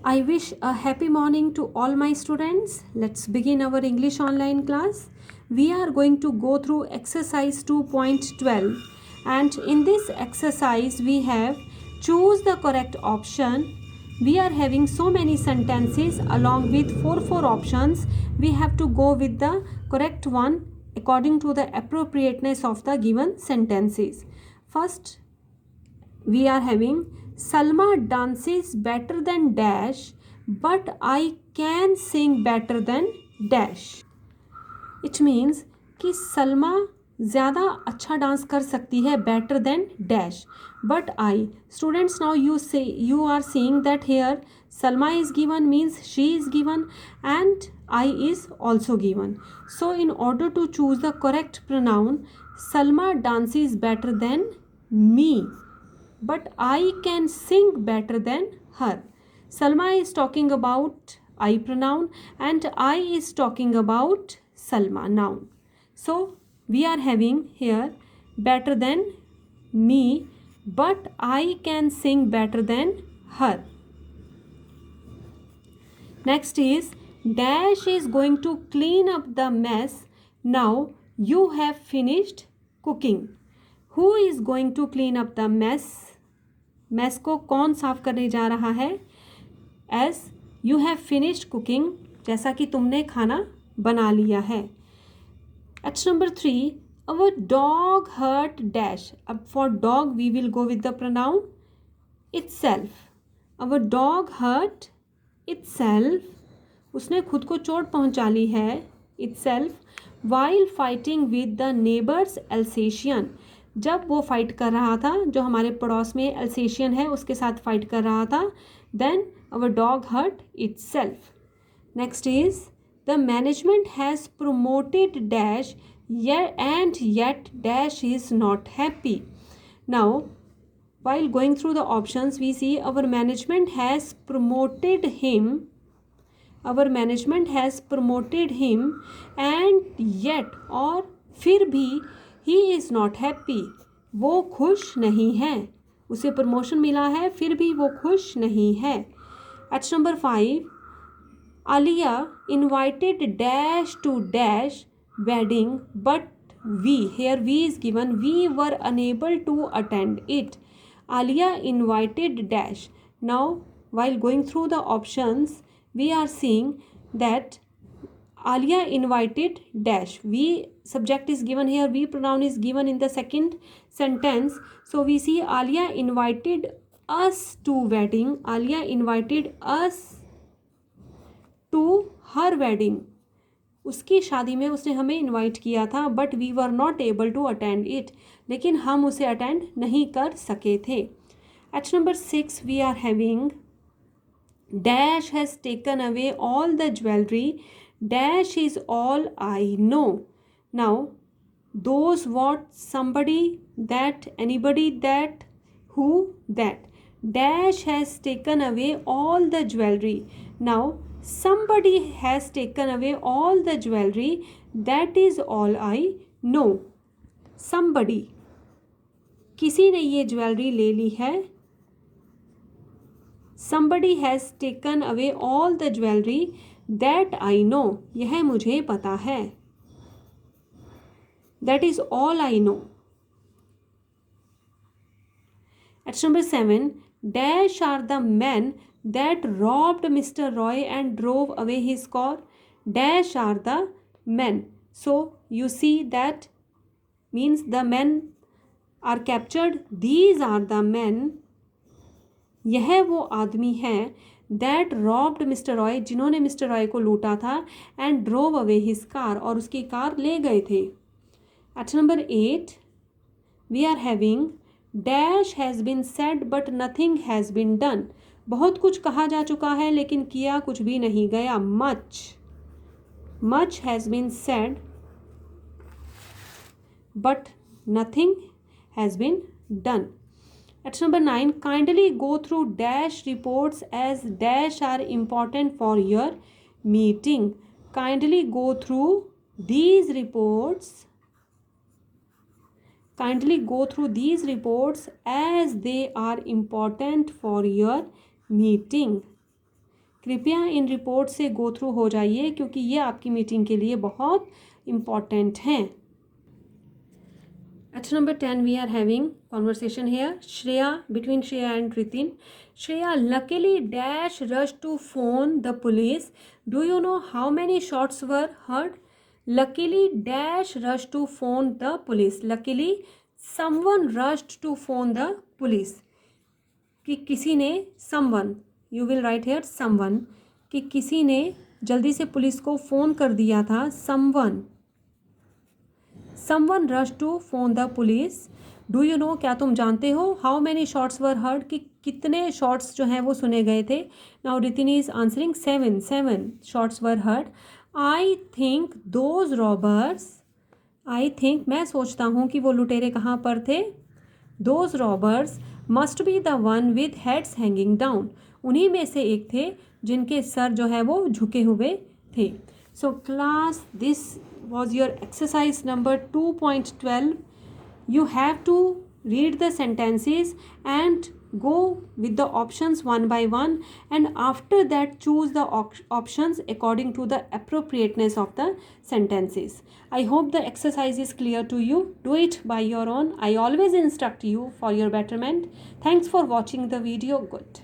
I wish a happy morning to all my students. Let's begin our English online class. We are going to go through exercise 2.12, and in this exercise we have choose the correct option. We are having so many sentences along with four options. We have to go with the correct one according to the appropriateness of the given sentences. First, we are having Salma dances better than dash, but I can sing better than dash. It means कि सलमा ज़्यादा अच्छा dance कर सकती है better than dash, but I. Students, now you are seeing that here Salma is given means she is given and I is also given. So in order to choose the correct pronoun, Salma dances better than me, but I can sing better than her. Salma is talking about I pronoun and I is talking about Salma noun. So we are having here better than me, but I can sing better than her. Next is Dash is going to clean up the mess. Now you have finished cooking. Who is going to clean up the mess? Mess को कौन साफ करने जा रहा है? As you have finished cooking, जैसा कि तुमने खाना बना लिया है. H number 3, our dog hurt dash. अब for dog we will go with the pronoun itself. Our dog hurt itself, उसने खुद को चोट पहुंचा ली है. Itself while fighting with the neighbour's Alsatian, जब वो फाइट कर रहा था, जो हमारे पड़ोस में एल्सेशियन है उसके साथ फाइट कर रहा था. Then our dog hurt itself. Next is the management has promoted dash and yet dash is not happy. Now while going through the options we see our management has promoted him, our management has promoted him and yet, और फिर भी he is not happy, वो खुश नहीं है. उसे promotion मिला है फिर भी वो खुश नहीं है. H number 5, Alia invited dash to dash wedding but we, here we is given, we were unable to attend it. Alia invited dash. Now while going through the options we are seeing that Alia invited dash. We subject is given here. We pronoun is given in the second sentence. So we see Alia invited us to wedding. Alia invited us to her wedding. उसकी शादी में उसने हमें invite किया था, but we were not able to attend it, लेकिन हम उसे अटेंड नहीं कर सके थे. H number 6 we are having dash has taken away all the jewellery. Dash is all I know. Now, those, what, somebody, that, anybody, that, who, that. Dash has taken away all the jewelry. Now, somebody has taken away all the jewelry. That is all I know. Somebody, किसी ने ये jewellery ले ली है. Somebody has taken away all the jewelry. That I know, यह मुझे पता है. That is all I know. At number 7, dash are the men that robbed Mr. Roy and drove away his car. Dash are the men. So you see that means the men are captured. These are the men. यह वो आदमी है that robbed mister Roy, जिन्होंने mister Roy को लूटा था, and drove away his car, और उसकी कार ले गए थे. At number 8 we are having dash has been said but nothing has been done. बहुत कुछ कहा जा चुका है लेकिन किया कुछ भी नहीं गया. Much has been said but nothing has been done. At number 9, kindly go through dash reports as dash are important for your meeting. Kindly go through these reports. Kindly go through these reports as they are important for your meeting. कृपया इन report से go through हो जाइए क्योंकि ये आपकी meeting के लिए बहुत इम्पॉर्टेंट हैं. At number 10, we are having conversation here. Shreya, between Shreya and Ritin. Shreya, luckily dash rushed to phone the police. Do you know how many shots were heard? Luckily dash rushed to phone the police. Luckily someone rushed to phone the police. कि किसी ने someone, you will write here someone, कि किसी ने जल्दी से police को phone कर दिया था. Someone rushed to phone the police. Do you know, क्या तुम जानते हो, how many shots were heard, कि कितने shots जो हैं वो सुने गए थे. Now Ritin is answering 7 shots were heard. I think those robbers, I think मैं सोचता हूँ कि वो लुटेरे कहाँ पर थे. Those robbers must be the one with heads hanging down. उन्हीं में से एक थे जिनके सर जो है वो झुके हुए थे. So class, this was your exercise number 2.12. You have to read the sentences and go with the options one by one, and after that choose the options according to the appropriateness of the sentences. I hope the exercise is clear to you. Do it by your own. I always instruct you for your betterment. Thanks for watching the video. Good.